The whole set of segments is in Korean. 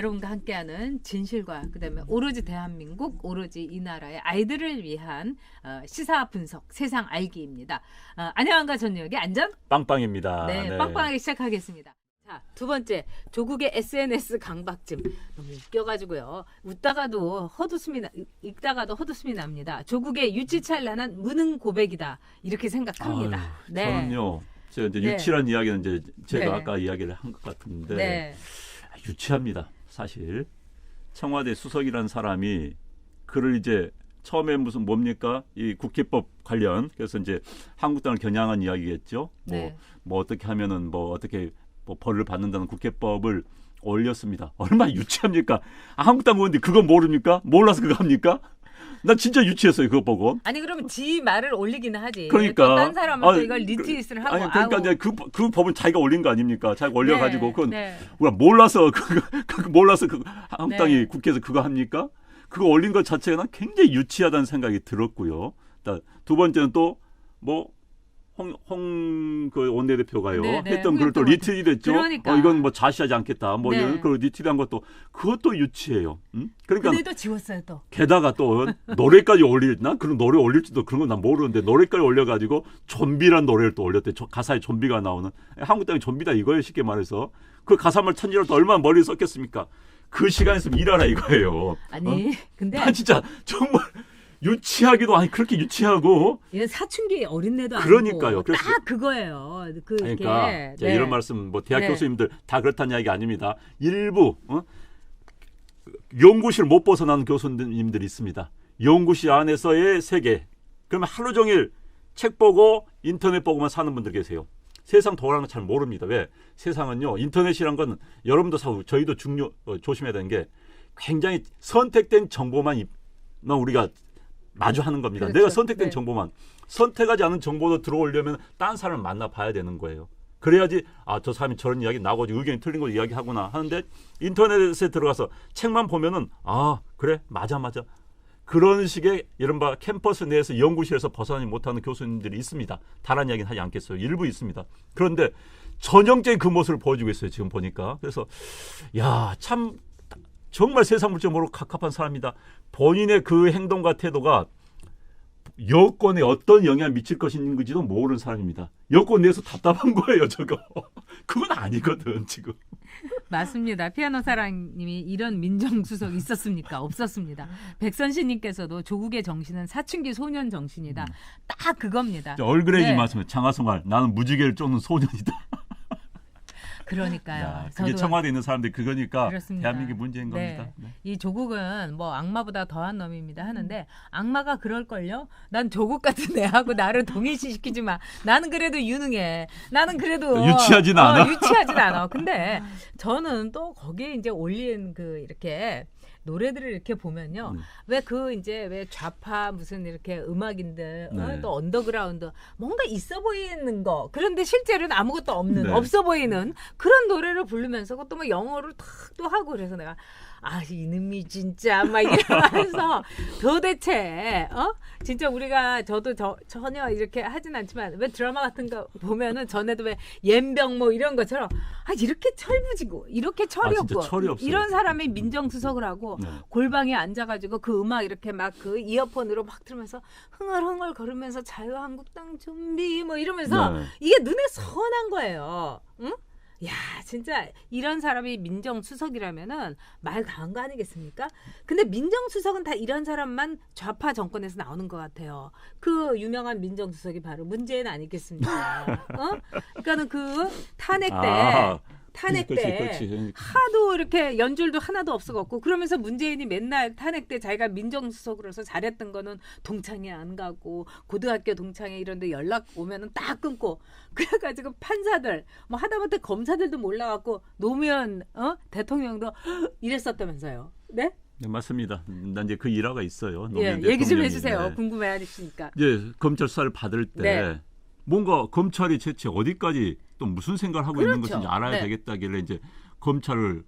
여러분과 함께하는 진실과 그다음에 오로지 대한민국, 오로지 이 나라의 아이들을 위한 시사 분석, 세상 알기입니다. 안녕한가 전역의 안전 빵빵입니다. 네, 네. 빵빵하게 시작하겠습니다. 자, 두 번째, 조국의 SNS 강박증. 너무 웃겨가지고요. 웃다가도 헛웃음이 읽다가도 헛웃음이 납니다. 조국의 유치찬란한 무능 고백이다. 이렇게 생각합니다. 아유, 네. 저는요. 제가 이제 네. 유치란 이야기는 이제 제가 네. 아까 이야기를 한 것 같은데 네. 유치합니다. 사실 청와대 수석이라는 사람이 글을 이제 처음에 무슨 뭡니까 이 국회법 관련 그래서 이제 한국당을 겨냥한 이야기겠죠. 네. 뭐 어떻게 하면은 뭐 어떻게 뭐 벌을 받는다는 국회법을 올렸습니다. 얼마나 유치합니까? 한국당 의원들 그거 모릅니까? 몰라서 그거 합니까? 나 진짜 유치했어요 그거 보고. 아니 그러면 지 말을 올리기는 하지. 그러니까 딴 사람은 또 이걸 리트윗을 하고. 아니 그러니까 이제 그 법은 자기가 올린 거 아닙니까? 자기가 올려가지고 그건 네. 우리가 몰라서 몰라서 한국당이 네. 국회에서 그거 합니까? 그거 올린 것 자체가 난 굉장히 유치하다는 생각이 들었고요. 두 번째는 또 뭐 그 원내대표가요 네, 네. 했던 글을 또 리트윗했죠. 그러니까. 이건 뭐 자시하지 않겠다. 뭐 네. 이런 걸 리트윗한 것도 그것도 유치해요. 그러니까 근데도 지웠어요 또. 게다가 또 노래까지 올리나? 그런 노래 올릴지도 그런 건 난 모르는데 노래까지 올려가지고 좀비란 노래를 또 올렸대. 가사에 좀비가 나오는. 한국당이 좀비다 이거예요. 쉽게 말해서. 그 가사말 천지를 또 얼마나 머리에 썼겠습니까? 그 시간에서 일하라 이거예요. 아니 근데 난 진짜 정말 유치하기도 아니 그렇게 유치하고. 이건 사춘기 어린애도 그러니까요. 아니고 그래서 딱 그거예요. 그러니까 네. 이런 말씀 뭐 대학 네. 교수님들 다 그렇다는 이야기 아닙니다. 일부 연구실 못 벗어나는 교수님들이 있습니다. 연구실 안에서의 세계. 그러면 하루 종일 책 보고 인터넷 보고만 사는 분들 계세요. 세상 돌아가는 거 잘 모릅니다. 왜? 세상은요. 인터넷이란 건 여러분도 저희도 조심해야 되는 게 굉장히 선택된 정보만 우리가 마주하는 겁니다. 그렇죠. 내가 선택된 네. 정보만. 선택하지 않은 정보도 들어오려면 딴 사람을 만나봐야 되는 거예요. 그래야지 저 사람이 저런 이야기 나고 의견이 틀린 거 이야기하구나 하는데 인터넷에 들어가서 책만 보면은 그래 맞아 그런 식의 이른바 캠퍼스 내에서 연구실에서 벗어나지 못하는 교수님들이 있습니다. 다른 이야기는 하지 않겠어요. 일부 있습니다. 그런데 전형적인 그 모습을 보여주고 있어요. 지금 보니까. 그래서 참 정말 세상 물정 모르고 갑갑한 사람이다. 본인의 그 행동과 태도가 여권에 어떤 영향을 미칠 것인지도 모르는 사람입니다. 여권 내에서 답답한 거예요, 저거. 그건 아니거든, 지금. 맞습니다. 피아노 사랑님이 이런 민정수석 있었습니까? 없었습니다. 백선신님께서도 조국의 정신은 사춘기 소년 정신이다. 딱 그겁니다. 얼그레이지 네. 말씀해. 장하성활 나는 무지개를 쫓는 소년이다. 그러니까요. 그게 청와대에 있는 사람들이 그거니까 그렇습니다. 대한민국의 문제인 겁니다. 네. 이 조국은 뭐 악마보다 더한 놈입니다 하는데 악마가 그럴걸요? 난 조국 같은 애하고 나를 동일시시키지 마. 나는 그래도 유능해. 나는 그래도 유치하진 않아. 유치하진 않아. 근데 저는 또 거기에 이제 올린 이렇게 노래들을 이렇게 보면요. 왜 좌파 무슨 이렇게 음악인들 네. 또 언더그라운드 뭔가 있어 보이는 거. 그런데 실제로는 아무것도 없는 네. 없어 보이는 그런 노래를 부르면서 그것도 뭐 영어를 탁 또 하고 그래서 내가 이놈이 진짜 막 이러면서 도대체 진짜 우리가 저도 전혀 이렇게 하진 않지만 왜 드라마 같은 거 보면은 전에도 왜 옌병 뭐 이런 것처럼 이렇게 철부지고 이렇게 철이 진짜 없고 철이 없어요. 이런 사람이 민정수석을 하고 네. 골방에 앉아가지고 그 음악 이렇게 막 그 이어폰으로 막 들으면서 흥얼흥얼 걸으면서 자유한국당 준비 뭐 이러면서 네. 이게 눈에 선한 거예요. 응? 야, 진짜 이런 사람이 민정수석이라면은 말 강한 거 아니겠습니까? 근데 민정수석은 다 이런 사람만 좌파 정권에서 나오는 것 같아요. 그 유명한 민정수석이 바로 문재인 아니겠습니까? 그러니까는 그 탄핵 때 그렇지. 하도 이렇게 연줄도 하나도 없어갖고 그러면서 문재인이 맨날 탄핵 때 자기가 민정수석으로서 잘했던 거는 동창회 안 가고 고등학교 동창회 이런 데 연락 오면은 딱 끊고 그래가지고 판사들 뭐 하다못해 검사들도 몰라갖고 노무현 대통령도 이랬었다면서요. 네? 네, 맞습니다. 난 이제 그 일화가 있어요. 얘기 좀 해주세요. 궁금해하시니까. 이제 검찰 수사를 받을 때 네. 뭔가 검찰이 대체 어디까지 또 무슨 생각을 하고 있는 것인지 알아야 네. 되겠다길래 이제 검찰을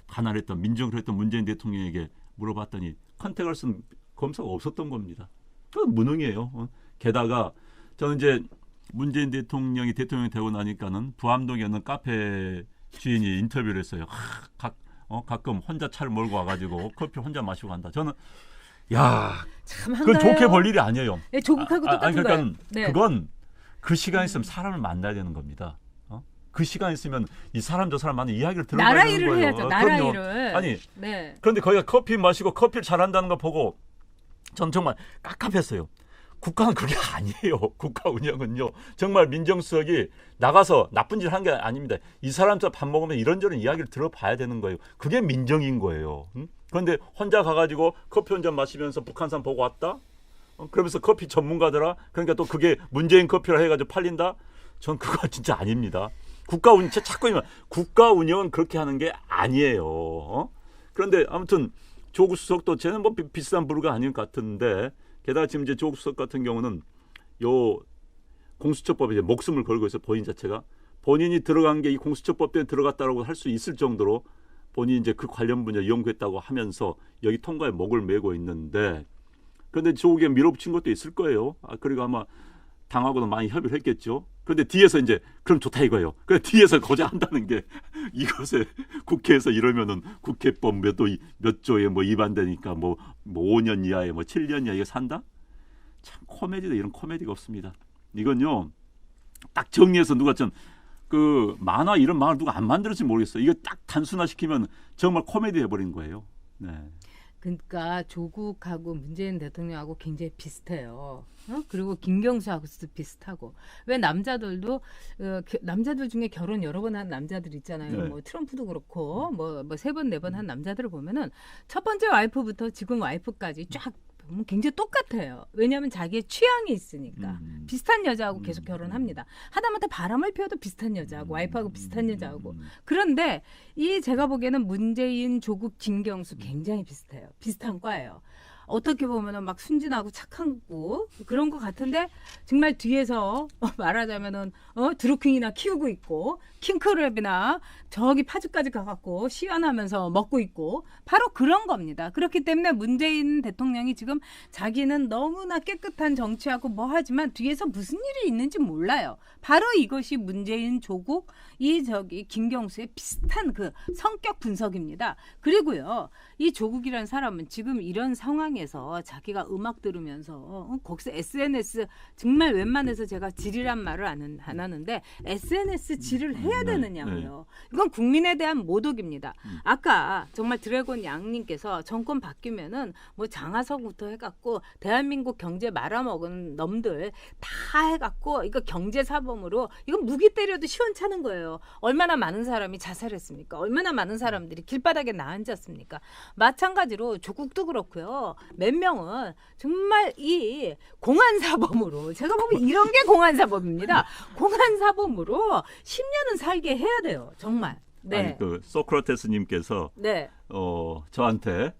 관할했던 민정을 했던 문재인 대통령에게 물어봤더니 컨택할 수 있는 검사가 없었던 겁니다. 그건 무능이에요. 게다가 저는 이제 문재인 대통령이 대통령이 되고 나니까는 부암동에 있는 카페 주인이 인터뷰를 했어요. 가끔 혼자 차를 몰고 와가지고 커피 혼자 마시고 간다. 저는 야, 참 그건 한가해요. 좋게 볼 일이 아니에요. 네, 조국하고 똑같은 그러니까 거예요. 네. 그건 그 시간에 있으면 사람을 만나야 되는 겁니다. 그 시간에 있으면 이 사람 저 사람 만나 이야기를 들어봐야 나라 되는 일을 거예요. 해야죠. 나라 그럼요. 일을. 아니 네. 그런데 거기가 커피 마시고 커피를 잘한다는 거 보고 전 정말 깝깝했어요. 국가는 그게 아니에요. 국가 운영은요. 정말 민정수석이 나가서 나쁜 짓 한 게 아닙니다. 이 사람తో 밥 먹으면 이런저런 이야기를 들어봐야 되는 거예요. 그게 민정인 거예요. 그런데 혼자 가가지고 커피 한 잔 마시면서 북한산 보고 왔다? 그러면서 커피 전문가더라? 그러니까 또 그게 문재인 커피라 해가지고 팔린다? 전 그거 진짜 아닙니다. 국가 운영, 자꾸 국가 운영은 그렇게 하는 게 아니에요. 그런데 아무튼 조국 수석도 쟤는 뭐 비슷한 부류가 아닌 것 같은데 게다가 지금 이제 조국 수석 같은 경우는 요 공수처법에 이제 목숨을 걸고 있어요. 본인 자체가 본인이 들어간 게 이 공수처법 때문에 들어갔다라고 할 수 있을 정도로 본인이 이제 그 관련 분야 연구했다고 하면서 여기 통과에 목을 메고 있는데 그런데 조국에 밀어붙인 것도 있을 거예요. 그리고 아마 당하고도 많이 협의를 했겠죠. 그런데 뒤에서 이제 그럼 좋다 이거예요. 그래 뒤에서 고자한다는 게 이것에 국회에서 이러면은 국회법 몇 조에 뭐 위반되니까 뭐 5년 이하에 뭐 7년 이하에 산다? 참 코미디다. 이런 코미디가 없습니다. 이건요 딱 정리해서 누가 좀 그 만화 이런 만화 누가 안 만들었지 모르겠어요. 이거 딱 단순화시키면 정말 코미디 해버린 거예요. 네. 그러니까 조국하고 문재인 대통령하고 굉장히 비슷해요. 그리고 김경수하고도 비슷하고. 왜 남자들도 남자들 중에 결혼 여러 번 한 남자들 있잖아요. 네. 뭐 트럼프도 그렇고 뭐 세 번 네 번 한 남자들을 보면은 첫 번째 와이프부터 지금 와이프까지 쫙 보면 굉장히 똑같아요. 왜냐하면 자기의 취향이 있으니까. 비슷한 여자하고 계속 결혼합니다. 하다못해 바람을 피워도 비슷한 여자하고 와이프하고 비슷한 여자하고. 그런데 이 제가 보기에는 문재인, 조국, 김경수 굉장히 비슷해요. 비슷한 과예요. 어떻게 보면은 막 순진하고 착하고 그런 것 같은데 정말 뒤에서 말하자면은 드루킹이나 키우고 있고 킹크랩이나 저기 파주까지 가갖고 시연하면서 먹고 있고 바로 그런 겁니다. 그렇기 때문에 문재인 대통령이 지금 자기는 너무나 깨끗한 정치하고 뭐 하지만 뒤에서 무슨 일이 있는지 몰라요. 바로 이것이 문재인, 조국, 김경수의 비슷한 그 성격 분석입니다. 그리고요, 이 조국이라는 사람은 지금 이런 상황에서 자기가 음악 들으면서 거기서 SNS 정말 웬만해서 제가 질이란 말을 안 하는데 SNS 질을 해야 되느냐고요. 이건 국민에 대한 모독입니다. 아까 정말 드래곤 양님께서 정권 바뀌면은 뭐 장하성부터 해갖고 대한민국 경제 말아먹은 놈들 다 해갖고 이거 경제사범으로 이거 무기 때려도 시원찮은 거예요. 얼마나 많은 사람이 자살했습니까? 얼마나 많은 사람들이 길바닥에 나앉았습니까? 마찬가지로 조국도 그렇고요. 몇 명은 정말 이 공안사범으로 제가 보면 이런 게 공안사범입니다. 공안사범으로 10년은 살게 해야 돼요. 정말. 네. 아니 그 소크라테스님께서 네. 저한테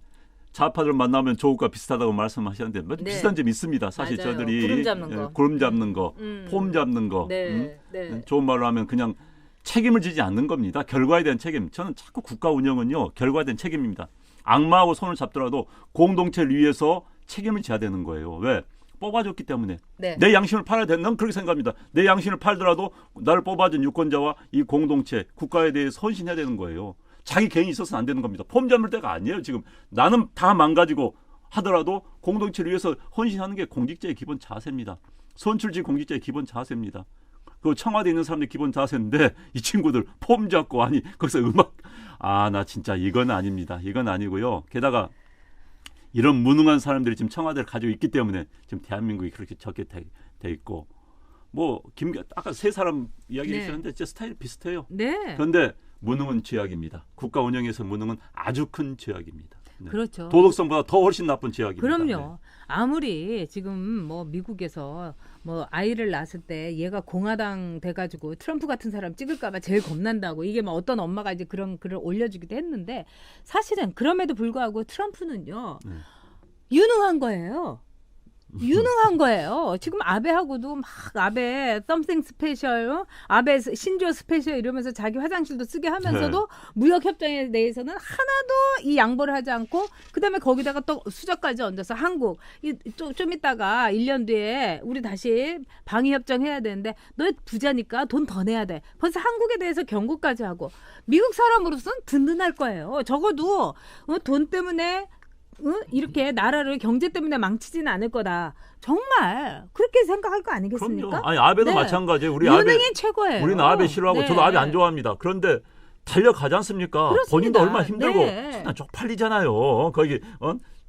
좌파들 만나면 조국과 비슷하다고 말씀하셨는데 네. 비슷한 점이 있습니다. 사실 맞아요. 저들이 구름 잡는 거. 구름 잡는 거, 폼 잡는 거, 네. 네. 좋은 말로 하면 그냥 책임을 지지 않는 겁니다. 결과에 대한 책임. 저는 자꾸 국가 운영은요 결과에 대한 책임입니다. 악마하고 손을 잡더라도 공동체를 위해서 책임을 져야 되는 거예요. 왜? 뽑아줬기 때문에. 네. 내 양심을 팔아야 돼. 난 그렇게 생각합니다. 내 양심을 팔더라도 나를 뽑아준 유권자와 이 공동체, 국가에 대해 헌신해야 되는 거예요. 자기 개인이 있어서는 안 되는 겁니다. 폼 잡을 때가 아니에요. 지금 나는 다 망가지고 하더라도 공동체를 위해서 헌신하는 게 공직자의 기본 자세입니다. 선출직 공직자의 기본 자세입니다. 그 청와대에 있는 사람들의 기본 자세인데 이 친구들 폼 잡고 아니 거기서 음악 나 진짜 이건 아닙니다. 이건 아니고요. 게다가 이런 무능한 사람들이 지금 청와대를 가지고 있기 때문에 지금 대한민국이 그렇게 적게 돼 있고 뭐 아까 세 사람 이야기 네. 했었는데 제 스타일 비슷해요. 네. 그런데 무능은 죄악입니다. 국가 운영에서 무능은 아주 큰 죄악입니다. 네. 그렇죠. 도덕성보다 더 훨씬 나쁜 죄악입니다. 그럼요. 아무리 지금 뭐 미국에서 뭐 아이를 낳았을 때 얘가 공화당 돼가지고 트럼프 같은 사람 찍을까봐 제일 겁난다고 이게 뭐 어떤 엄마가 이제 그런 글을 올려주기도 했는데 사실은 그럼에도 불구하고 트럼프는요 유능한 거예요. 유능한 거예요. 지금 아베하고도 막 아베 썸씽 스페셜, 아베 신조 스페셜 이러면서 자기 화장실도 쓰게 하면서도 무역 협정에 대해서는 하나도 이 양보를 하지 않고 그다음에 거기다가 또 수저까지 얹어서 한국 좀 있다가 1년 뒤에 우리 다시 방위 협정 해야 되는데 너 부자니까 돈 더 내야 돼. 벌써 한국에 대해서 경고까지 하고 미국 사람으로서는 든든할 거예요. 적어도 돈 때문에 이렇게 나라를 경제 때문에 망치지는 않을 거다. 정말 그렇게 생각할 거 아니겠습니까? 그럼요. 아니 아베도 네. 마찬가지예요. 우리 유능인 아베 최고예요. 우리는 아베 싫어하고 네. 저도 아베 안 좋아합니다. 그런데 달려가지 않습니까? 그렇습니다. 본인도 얼마나 힘들고 네. 쪽팔리잖아요. 거기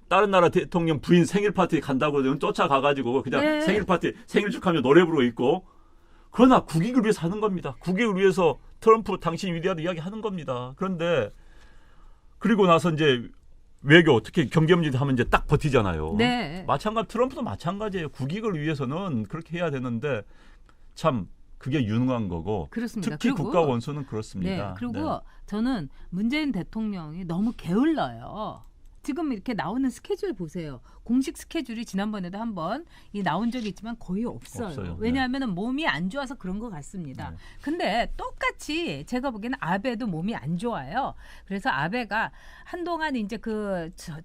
다른 나라 대통령 부인 생일 파티 간다고 쫓아가가지고 그냥 네. 생일 파티 생일 축하하며 노래 부르고 있고. 그러나 국익을 위해서 하는 겁니다. 국익을 위해서 트럼프 당신이 위대하다 이야기하는 겁니다. 그런데 그리고 나서 이제 외교 특히 경제 문제 하면 이제 딱 버티잖아요. 네. 마찬가지 트럼프도 마찬가지예요. 국익을 위해서는 그렇게 해야 되는데 참 그게 유능한 거고 그렇습니다. 특히 그리고, 국가 원수는 그렇습니다. 네. 그리고 네. 저는 문재인 대통령이 너무 게을러요. 지금 이렇게 나오는 스케줄 보세요. 공식 스케줄이 지난번에도 한번 나온 적이 있지만 거의 없어요. 왜냐하면 몸이 안 좋아서 그런 것 같습니다. 네. 근데 똑같이 제가 보기에는 아베도 몸이 안 좋아요. 그래서 아베가 한동안 이제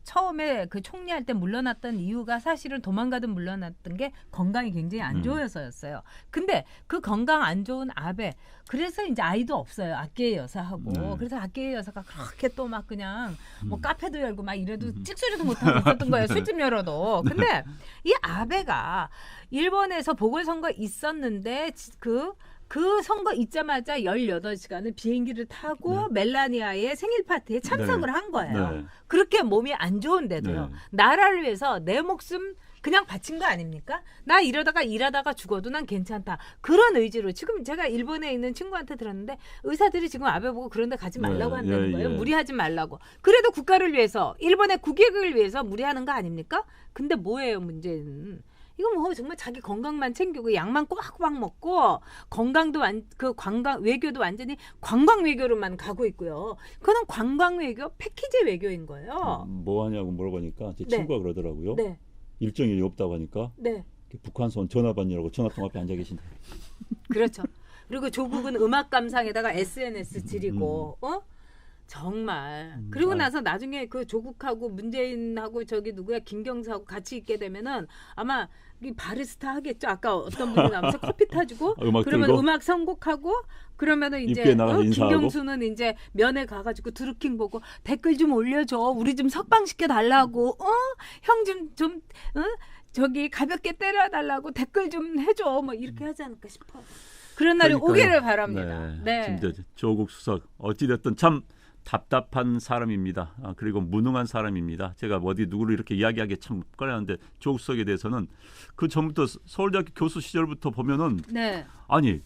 처음에 그 총리할 때 물러났던 이유가 사실은 도망가든 물러났던 게 건강이 굉장히 안 좋아서였어요. 근데 그 건강 안 좋은 아베 그래서 이제 아이도 없어요. 아끼의 여사하고. 그래서 아끼의 여사가 그렇게 또 막 그냥 뭐 카페도 열고 막 이래도 찍소리도 못하고 있었던 거예요. 술집 열어도. 근데 이 아베가 일본에서 보궐선거 있었는데 그 선거 있자마자 18시간을 비행기를 타고 멜라니아의 생일 파티에 참석을 한 거예요. 네. 그렇게 몸이 안 좋은데도요. 네. 나라를 위해서 내 목숨 그냥 바친 거 아닙니까? 나 이러다가 일하다가 죽어도 난 괜찮다. 그런 의지로 지금 제가 일본에 있는 친구한테 들었는데 의사들이 지금 아베 보고 그런 데 가지 말라고 한다는 거예요. 무리하지 말라고. 그래도 국가를 위해서 일본의 국익을 위해서 무리하는 거 아닙니까? 근데 뭐예요 문제는. 이거 뭐 정말 자기 건강만 챙기고 약만 꼬박꼬박 먹고 건강도 관광 외교도 완전히 관광 외교로만 가고 있고요. 그거는 관광 외교 패키지 외교인 거예요. 뭐 하냐고 물어보니까 제 네. 친구가 그러더라고요. 네. 일정이 없다고 하니까 네. 북한서 온 전화 받느라고 전화통 앞에 앉아 계신다. 그렇죠. 그리고 조국은 음악 감상에다가 SNS 지리고 정말 그리고 나서 나중에 그 조국하고 문재인하고 저기 누구야 김경수하고 같이 있게 되면은 아마 이 바리스타 하겠죠. 아까 어떤 분이 나와서 커피 타주고 그러면 들고? 음악 선곡하고 그러면은 이제 입구에 나가서 인사하고? 김경수는 이제 면회 가가지고 드루킹 보고 댓글 좀 올려줘. 우리 좀 석방시켜 달라고. 형 좀 저기 가볍게 때려달라고 댓글 좀 해줘. 뭐 이렇게 하지 않을까 싶어요. 그런 날이 오기를 바랍니다. 네. 지금 조국 수석 어찌됐든 참 답답한 사람입니다. 그리고 무능한 사람입니다. 제가 어디 누구를 이렇게 이야기하기 참 꺼려하는데 조국 수석에 대해서는 그 전부터 서울대학교 교수 시절부터 보면은 네. 아니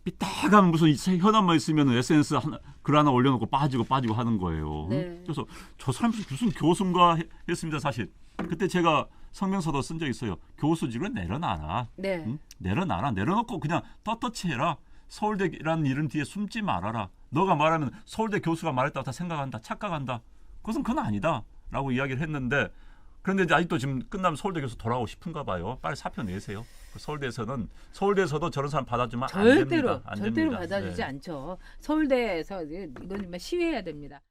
삐딱하면 무슨 현안만 있으면 SNS 글 하나 올려놓고 빠지고 하는 거예요. 네. 그래서 저 사람 무슨 교수인가 했습니다. 사실 그때 제가 성명서도 쓴 적 있어요. 교수직을 내려놔라. 네. 응? 내려놓고 그냥 떳떳이 해라. 서울대라는 이름 뒤에 숨지 말아라. 너가 말하면 서울대 교수가 말했다고 다 생각한다. 착각한다. 그건 아니다. 라고 이야기를 했는데 그런데 이제 아직도 지금 끝나면 서울대 교수 돌아오고 싶은가 봐요. 빨리 사표 내세요. 서울대에서도 저런 사람 받아주면 안 됩니다. 절대로 받아주지 않죠. 서울대에서 이건 정말 시위해야 됩니다.